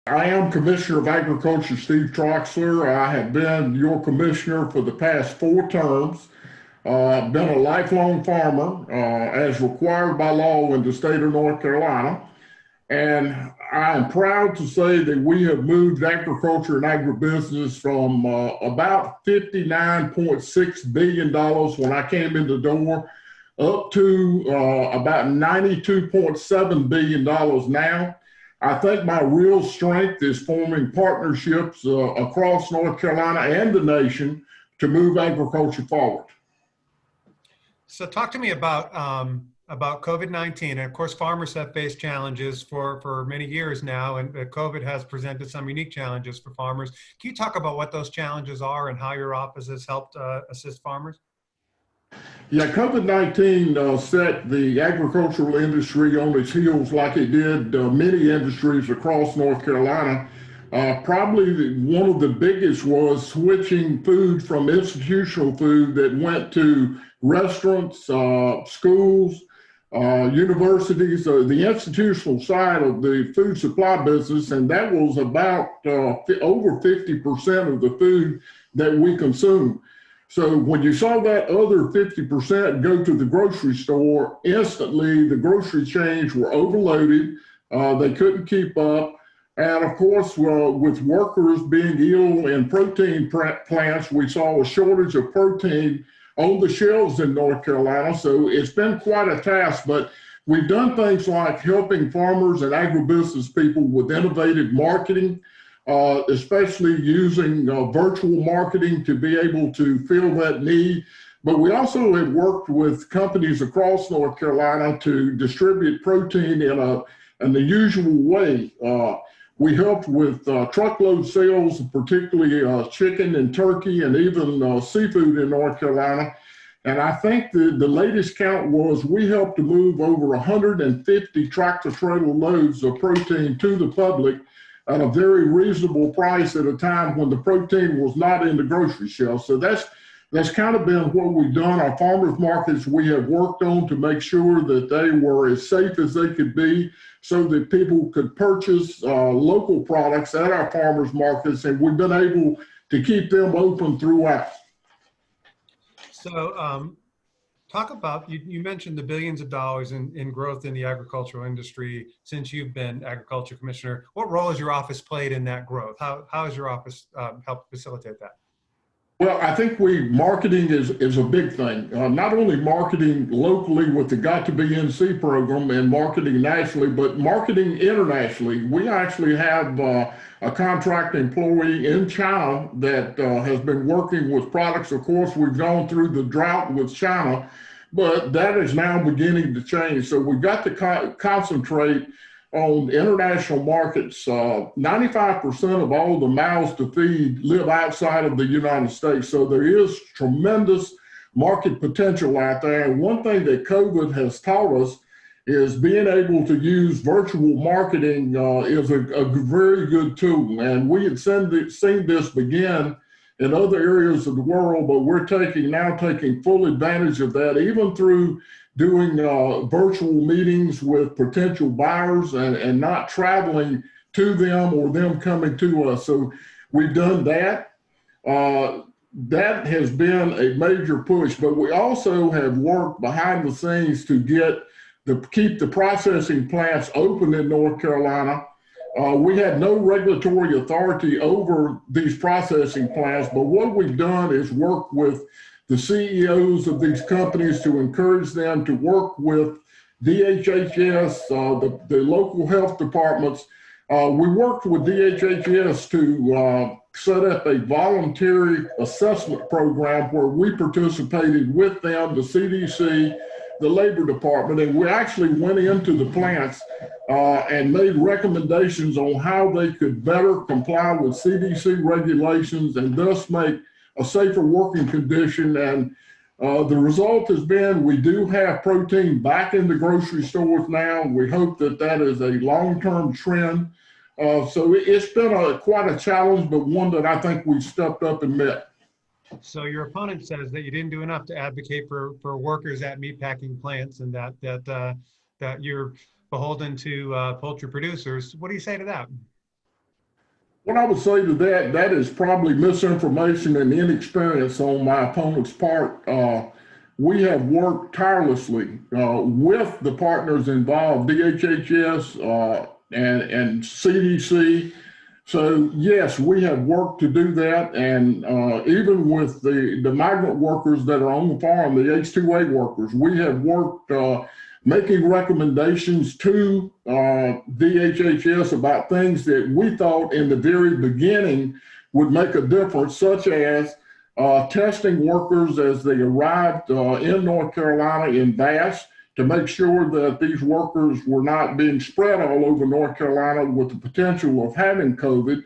I am Commissioner of Agriculture, Steve Troxler. I have been your commissioner for the past 4 terms. Been a lifelong farmer, as required by law in the state of North Carolina. And I am proud to say that we have moved agriculture and agribusiness from about $59.6 billion when I came in the door up to about $92.7 billion now. I think my real strength is forming partnerships across North Carolina and the nation to move agriculture forward. So talk to me about COVID-19. And of course, farmers have faced challenges for many years now, and COVID has presented some unique challenges for farmers. Can you talk about what those challenges are and how your office has helped assist farmers? Yeah, COVID-19 set the agricultural industry on its heels like it did many industries across North Carolina. Probably one of the biggest was switching food from institutional food that went to restaurants, schools, universities, the institutional side of the food supply business, and that was about over 50% of the food that we consume. So when you saw that other 50% go to the grocery store, instantly the grocery chains were overloaded. They couldn't keep up. And of course, with workers being ill in protein plants, we saw a shortage of protein on the shelves in North Carolina. So it's been quite a task, but we've done things like helping farmers and agribusiness people with innovative marketing, especially using virtual marketing to be able to fill that need. But we also have worked with companies across North Carolina to distribute protein in an unusual way. We helped with truckload sales, particularly chicken and turkey and even seafood in North Carolina. And I think the latest count was we helped to move over 150 tractor trailer loads of protein to the public at a very reasonable price at a time when the protein was not in the grocery shelf. So that's kind of been what we've done. Our farmers markets we have worked on to make sure that they were as safe as they could be so that people could purchase local products at our farmers markets, and we've been able to keep them open throughout. So talk about, you mentioned the billions of dollars in growth in the agricultural industry since you've been agriculture commissioner. What role has your office played in that growth? How has your office helped facilitate that? Well, I think marketing is a big thing. Not only marketing locally with the Got to Be NC program and marketing nationally, but marketing internationally. We actually have a contract employee in China that has been working with products. Of course, we've gone through the drought with China, but that is now beginning to change. So we've got to concentrate on international markets. 95% of all the mouths to feed live outside of the United States. So there is tremendous market potential out there. And one thing that COVID has taught us is being able to use virtual marketing is a very good tool. And we had seen this begin in other areas of the world, but we're now taking full advantage of that, even through doing virtual meetings with potential buyers and not traveling to them or them coming to us. So we've done that. That has been a major push, but we also have worked behind the scenes to keep the processing plants open in North Carolina. We had no regulatory authority over these processing plants, but what we've done is work with the CEOs of these companies to encourage them to work with DHHS, the local health departments. We worked with DHHS to set up a voluntary assessment program where we participated with them, the CDC, the Labor Department, and we actually went into the plants and made recommendations on how they could better comply with CDC regulations and thus make a safer working condition. And the result has been we do have protein back in the grocery stores now. We hope that is a long-term trend. So it's been quite a challenge, but one that I think we've stepped up and met. So your opponent says that you didn't do enough to advocate for workers at meatpacking plants and that you're beholden to poultry producers. What do you say to that? What I would say to that, that is probably misinformation and inexperience on my opponent's part. We have worked tirelessly with the partners involved, DHHS and CDC. So yes, we have worked to do that, and even with the migrant workers that are on the farm, the H-2A workers, we have worked making recommendations to DHHS about things that we thought in the very beginning would make a difference, such as testing workers as they arrived in North Carolina in Bass to make sure that these workers were not being spread all over North Carolina with the potential of having COVID.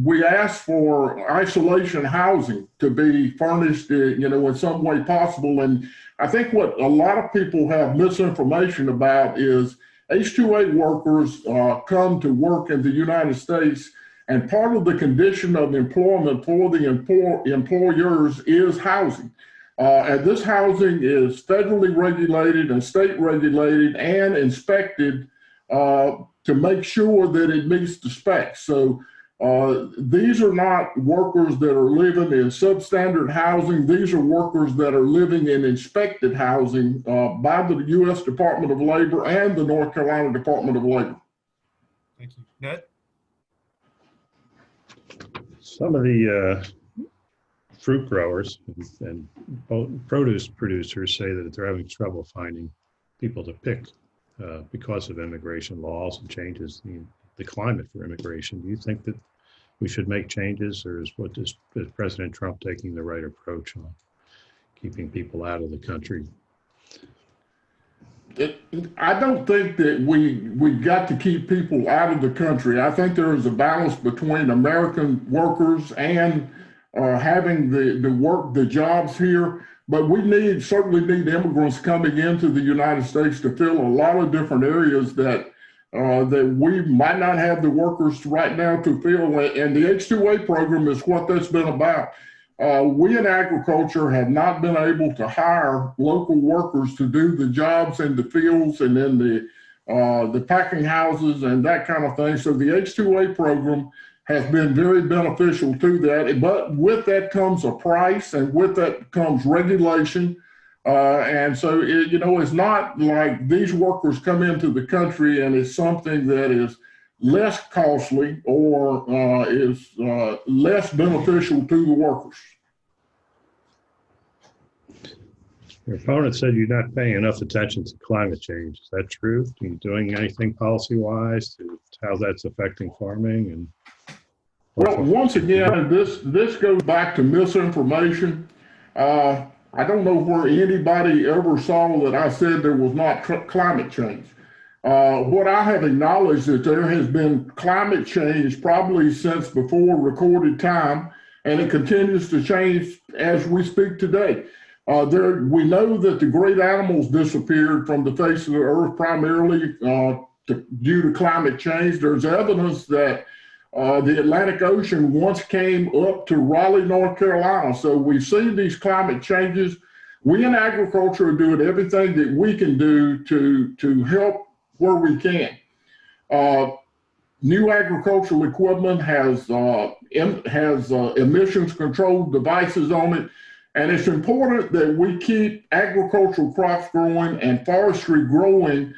We asked for isolation housing to be furnished, in some way possible. And I think what a lot of people have misinformation about is H-2A workers come to work in the United States, and part of the condition of employment for the employers is housing. And this housing is federally regulated and state regulated and inspected to make sure that it meets the specs. So these are not workers that are living in substandard housing. These are workers that are living in inspected housing by the U.S. Department of Labor and the North Carolina Department of Labor. Thank you. Ned? Some of the fruit growers and produce producers say that they're having trouble finding people to pick because of immigration laws and changes in the climate for immigration. Do you think that we should make changes, or is President Trump taking the right approach on keeping people out of the country? I don't think that we got to keep people out of the country. I think there is a balance between American workers and having the jobs here. But we certainly need immigrants coming into the United States to fill a lot of different areas that we might not have the workers right now to fill. And the H-2A program is what that's been about. We in agriculture have not been able to hire local workers to do the jobs in the fields and in the packing houses and that kind of thing. So the H-2A program has been very beneficial to that. But with that comes a price, and with that comes regulation. And so, it's not like these workers come into the country and it's something that is less costly or is less beneficial to the workers. Your opponent said you're not paying enough attention to climate change. Is that true? Are you doing anything policy-wise to how that's affecting farming? And well, once again, this goes back to misinformation. I don't know where anybody ever saw that I said there was not climate change. What I have acknowledged that there has been climate change probably since before recorded time, and it continues to change as we speak today. We know that the great animals disappeared from the face of the earth primarily due to climate change. There's evidence that the Atlantic Ocean once came up to Raleigh, North Carolina. So we've seen these climate changes. We in agriculture are doing everything that we can do to help where we can. New agricultural equipment has emissions control devices on it. And it's important that we keep agricultural crops growing and forestry growing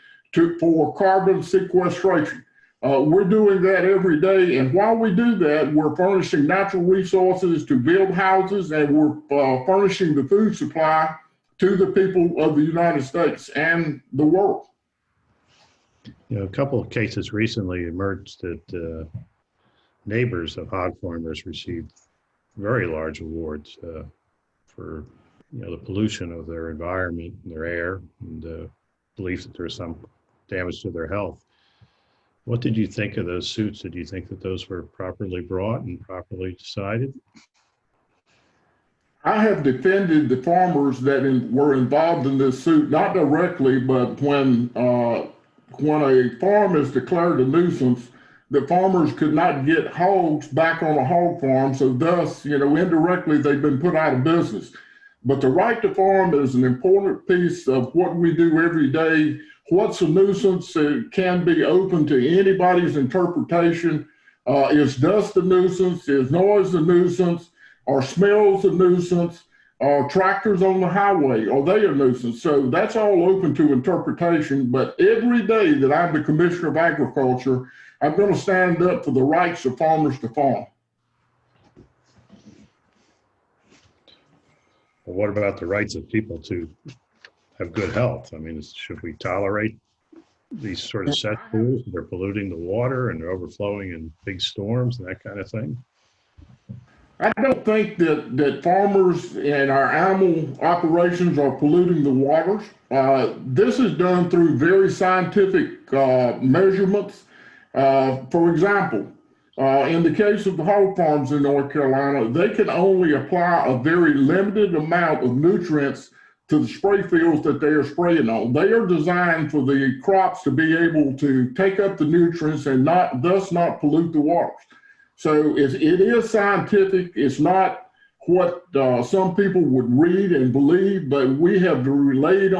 for carbon sequestration. We're doing that every day. And while we do that, we're furnishing natural resources to build houses, and we're furnishing the food supply to the people of the United States and the world. A couple of cases recently emerged that neighbors of hog farmers received very large awards for the pollution of their environment and their air, and belief that there's some damage to their health. What did you think of those suits? Did you think that those were properly brought and properly decided? I have defended the farmers that were involved in this suit, not directly, but when a farm is declared a nuisance, the farmers could not get hogs back on a hog farm, so thus, indirectly they've been put out of business. But the right to farm is an important piece of what we do every day. What's a nuisance? It can be open to anybody's interpretation. Is dust a nuisance? Is noise a nuisance? Are smells a nuisance? Are tractors on the highway, are they a nuisance? So that's all open to interpretation, but every day that I'm the Commissioner of Agriculture, I'm going to stand up for the rights of farmers to farm. Well, what about the rights of people to have good health? I mean, should we tolerate these sort of cesspools? They're polluting the water and they're overflowing in big storms and that kind of thing. I don't think that farmers and our animal operations are polluting the waters. This is done through very scientific measurements. For example, in the case of the hog farms in North Carolina, they can only apply a very limited amount of nutrients to the spray fields that they are spraying on. They are designed for the crops to be able to take up the nutrients and thus not pollute the waters. So it is scientific. It's not what some people would read and believe, but we have depended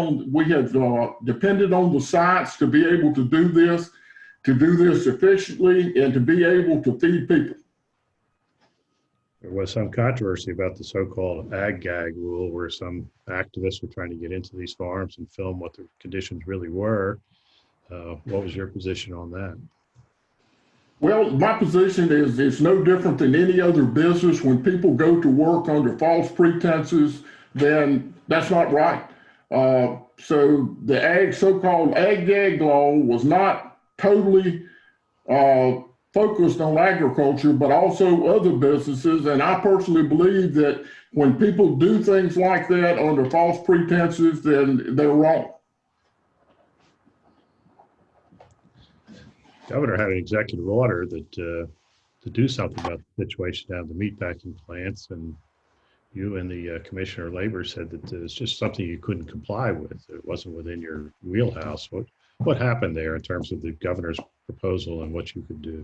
on the science to be able to do this efficiently and to be able to feed people. There was some controversy about the so-called ag-gag rule where some activists were trying to get into these farms and film what the conditions really were. What was your position on that? Well, my position is it's no different than any other business. When people go to work under false pretenses, then that's not right. So the so-called ag-gag law was not totally focused on agriculture, but also other businesses. And I personally believe that when people do things like that under false pretenses, then they're wrong. Governor had an executive order that to do something about the situation down at the meatpacking plants, and you and the Commissioner of Labor said that it's just something you couldn't comply with. It wasn't within your wheelhouse. What happened there in terms of the governor's proposal and what you could do?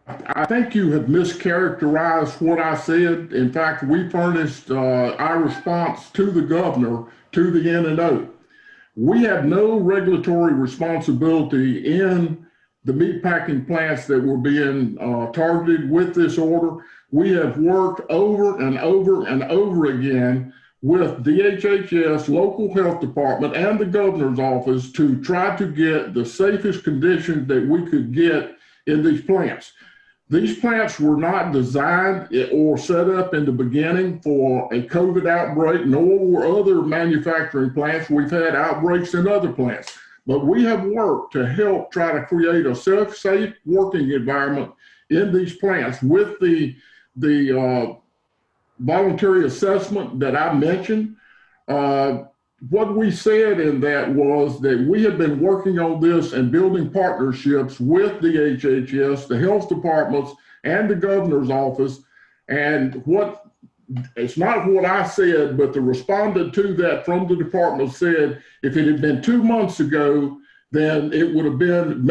I think you have mischaracterized what I said. In fact, we furnished our response to the governor, to the N&O. We have no regulatory responsibility in the meatpacking plants that were being targeted with this order. We have worked over and over and over again with DHHS, local health department, and the governor's office to try to get the safest conditions that we could get in these plants. These plants were not designed or set up in the beginning for a COVID outbreak, nor were other manufacturing plants. We've had outbreaks in other plants, but we have worked to help try to create a safe working environment in these plants with the voluntary assessment that I mentioned. What we said in that was that we have been working on this and building partnerships with the HHS, the health departments, and the governor's office. And it's not what I said, but the respondent to that from the department said, if it had been 2 months ago, then it would have been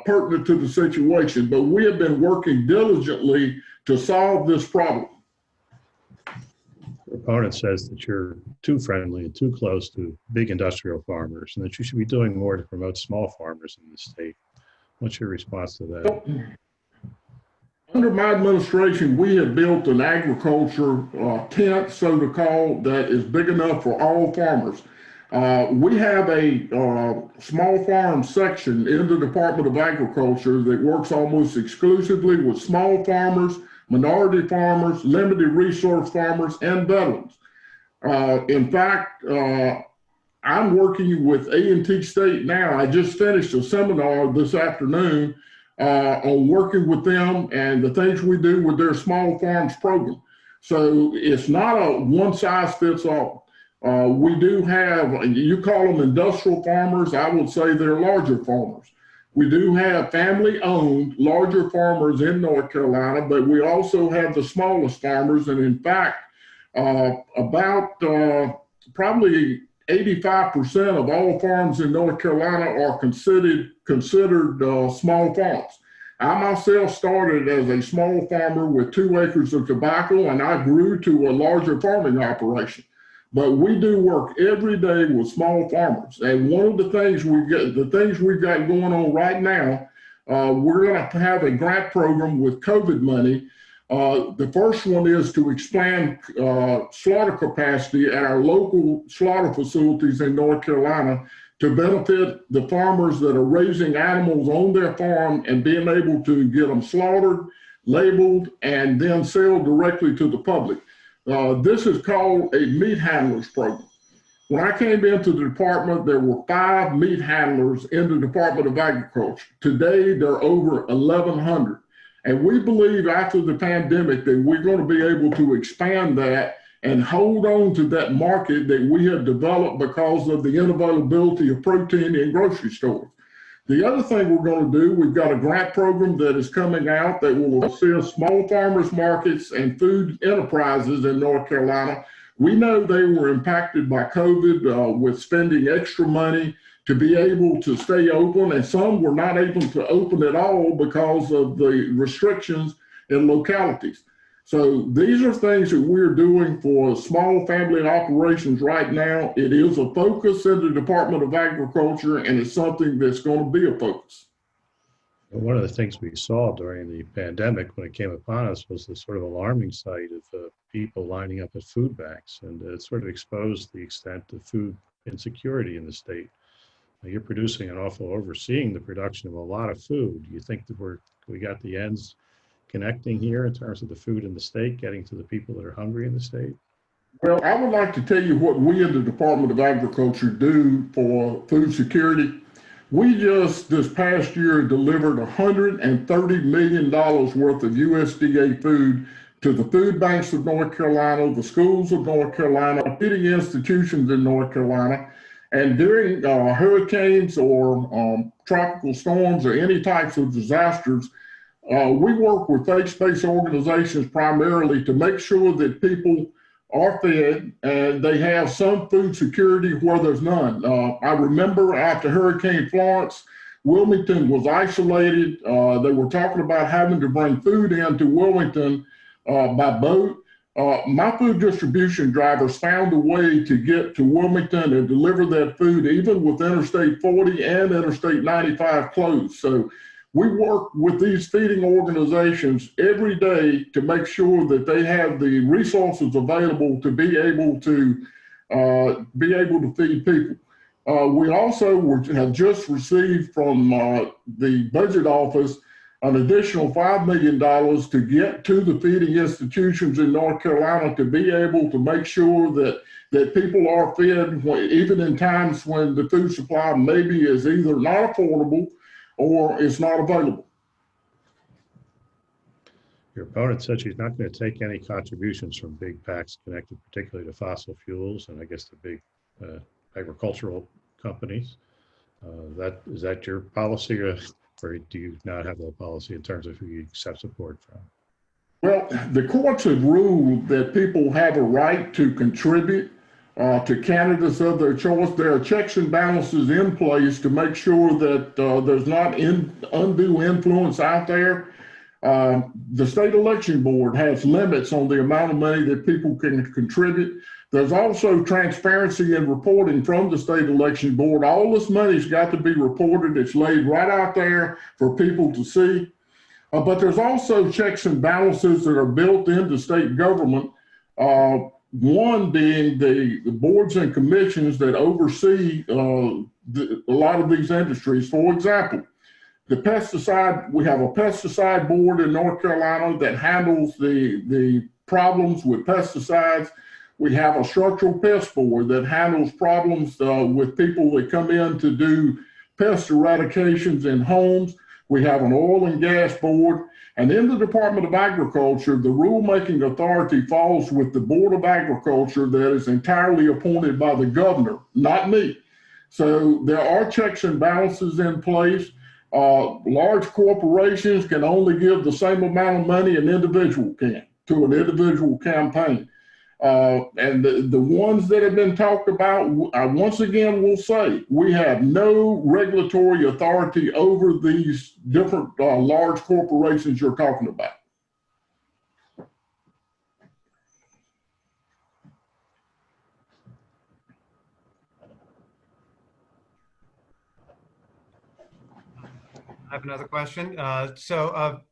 pertinent to the situation. But we have been working diligently to solve this problem. Your opponent says that you're too friendly and too close to big industrial farmers and that you should be doing more to promote small farmers in the state. What's your response to that? Under my administration, we have built an agriculture tent, so to call, that is big enough for all farmers. We have a small farm section in the Department of Agriculture that works almost exclusively with small farmers, minority farmers, limited resource farmers, and veterans. In fact, I'm working with A&T State now. I just finished a seminar this afternoon on working with them and the things we do with their small farms program. So it's not a one size fits all. We do have, you call them industrial farmers, I would say they're larger farmers. We do have family-owned larger farmers in North Carolina, but we also have the smallest farmers. And in fact, probably 85% of all farms in North Carolina are considered small farms. I myself started as a small farmer with 2 acres of tobacco, and I grew to a larger farming operation. But we do work every day with small farmers. And one of the things we've got going on right now, we're going to have a grant program with COVID money. The first one is to expand slaughter capacity at our local slaughter facilities in North Carolina to benefit the farmers that are raising animals on their farm and being able to get them slaughtered, labeled, and then sell directly to the public. This is called a meat handlers program. When I came into the department, there were 5 meat handlers in the Department of Agriculture. Today, there are over 1,100. And we believe after the pandemic that we're going to be able to expand that and hold on to that market that we have developed because of the unavailability of protein in grocery stores. The other thing we're going to do, we've got a grant program that is coming out that will assist small farmers markets and food enterprises in North Carolina. We know they were impacted by COVID with spending extra money to be able to stay open, and some were not able to open at all because of the restrictions in localities. So these are things that we're doing for small family operations right now. It is a focus in the Department of Agriculture, and it's something that's going to be a focus. One of the things we saw during the pandemic when it came upon us was the sort of alarming sight of people lining up at food banks, and it sort of exposed the extent of food insecurity in the state. Now, you're producing an awful, overseeing the production of a lot of food. Do you think that we got the ends connecting here in terms of the food in the state, getting to the people that are hungry in the state? Well, I would like to tell you what we in the Department of Agriculture do for food security. We just this past year delivered $130 million worth of USDA food to the food banks of North Carolina, the schools of North Carolina, feeding institutions in North Carolina. And during hurricanes or tropical storms or any types of disasters, we work with faith-based organizations primarily to make sure that people are fed and they have some food security where there's none. I remember after Hurricane Florence, Wilmington was isolated. They were talking about having to bring food into Wilmington by boat. My food distribution drivers found a way to get to Wilmington and deliver that food even with Interstate 40 and Interstate 95 closed. So we work with these feeding organizations every day to make sure that they have the resources available to be able to feed people. We also have just received from the budget office an additional $5 million to get to the feeding institutions in North Carolina to be able to make sure that people are fed even in times when the food supply maybe is either not affordable or it's not available. Your opponent said she's not going to take any contributions from big PACs connected particularly to fossil fuels and I guess the big agricultural companies. Is that your policy, or do you not have that policy in terms of who you accept support from? Well, the courts have ruled that people have a right to contribute to candidates of their choice. There are checks and balances in place to make sure that there's not undue influence out there. The state election board has limits on the amount of money that people can contribute. There's also transparency and reporting from the state election board. All this money's got to be reported. It's laid right out there for people to see. But there's also checks and balances that are built into state government. One being the boards and commissions that oversee a lot of these industries. For example, we have a pesticide board in North Carolina that handles the problems with pesticides. We have a structural pest board that handles problems with people that come in to do pest eradications in homes. We have an oil and gas board. And in the Department of Agriculture, the rulemaking authority falls with the Board of Agriculture that is entirely appointed by the governor, not me. So there are checks and balances in place. Large corporations can only give the same amount of money an individual can to an individual campaign. And the ones that have been talked about, once again will say, we have no regulatory authority over these different large corporations you're talking about. I have another question. Mr.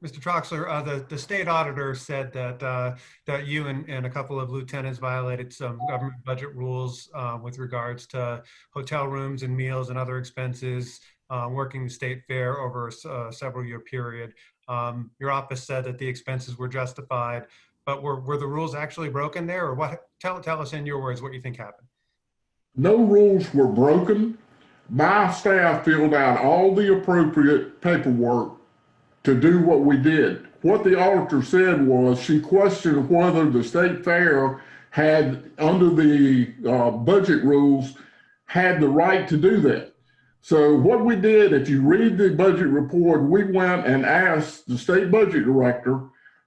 Troxler, the state auditor said that you and a couple of lieutenants violated some government budget rules with regards to hotel rooms and meals and other expenses working the state fair over a several-year period. Your office said that the expenses were justified, but were the rules actually broken there, or what? Tell us in your words what you think happened. No rules were broken. My staff filled out all the appropriate paperwork to do what we did. What the auditor said was she questioned whether the state fair had, under the budget rules, had the right to do that. So what we did, if you read the budget report, we went and asked the state budget director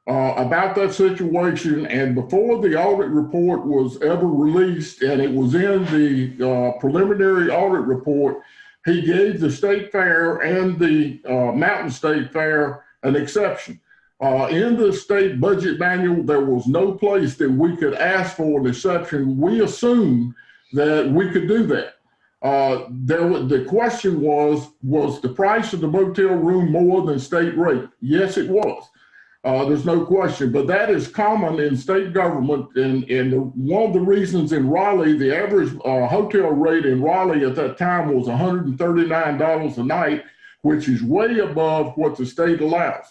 about that situation, and before the audit report was ever released, and it was in the preliminary audit report, he gave the state fair and the Mountain State Fair an exception. In the state budget manual, there was no place that we could ask for an exception. We assumed that we could do that. The question was the price of the motel room more than state rate? Yes, it was. There's no question, but that is common in state government. And one of the reasons in Raleigh, the average hotel rate in Raleigh at that time was $139 a night, which is way above what the state allows.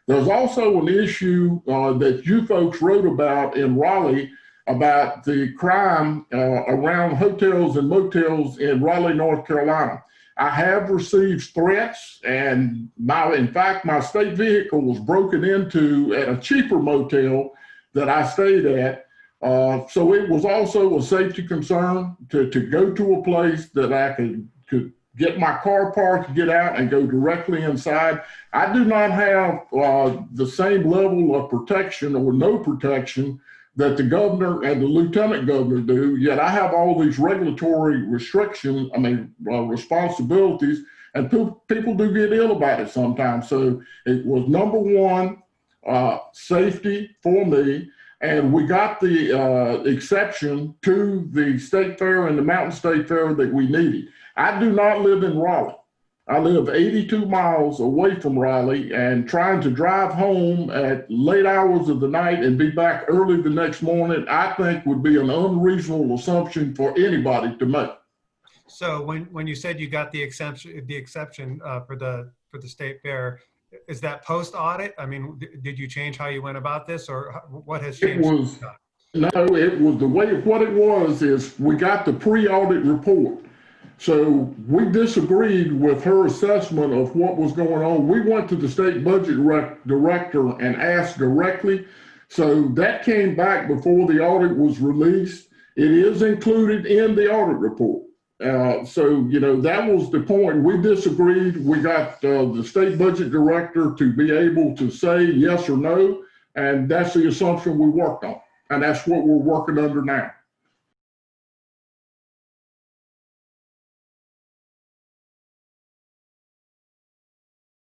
There's also an issue that you folks wrote about in Raleigh about the crime around hotels and motels in Raleigh, North Carolina. I have received threats, and in fact, my state vehicle was broken into at a cheaper motel that I stayed at. So it was also a safety concern to go to a place that I could get my car parked, get out, and go directly inside. I do not have the same level of protection or no protection that the governor and the lieutenant governor do, yet I have all these regulatory restrictions, responsibilities, and people do get ill about it sometimes. So it was number one, safety for me, and we got the exception to the state fair and the Mountain State Fair that we needed. I do not live in Raleigh. I live 82 miles away from Raleigh, and trying to drive home at late hours of the night and be back early the next morning, I think would be an unreasonable assumption for anybody to make. So when you said you got the exception for the state fair, is that post audit? I mean, did you change how you went about this, or what has changed? It was the way. What it was is we got the pre-audit report. So we disagreed with her assessment of what was going on. We went to the state budget director and asked directly. So that came back before the audit was released. It is included in the audit report. So, that was the point. We disagreed. We got the state budget director to be able to say yes or no. And that's the assumption we worked on. And that's what we're working under now.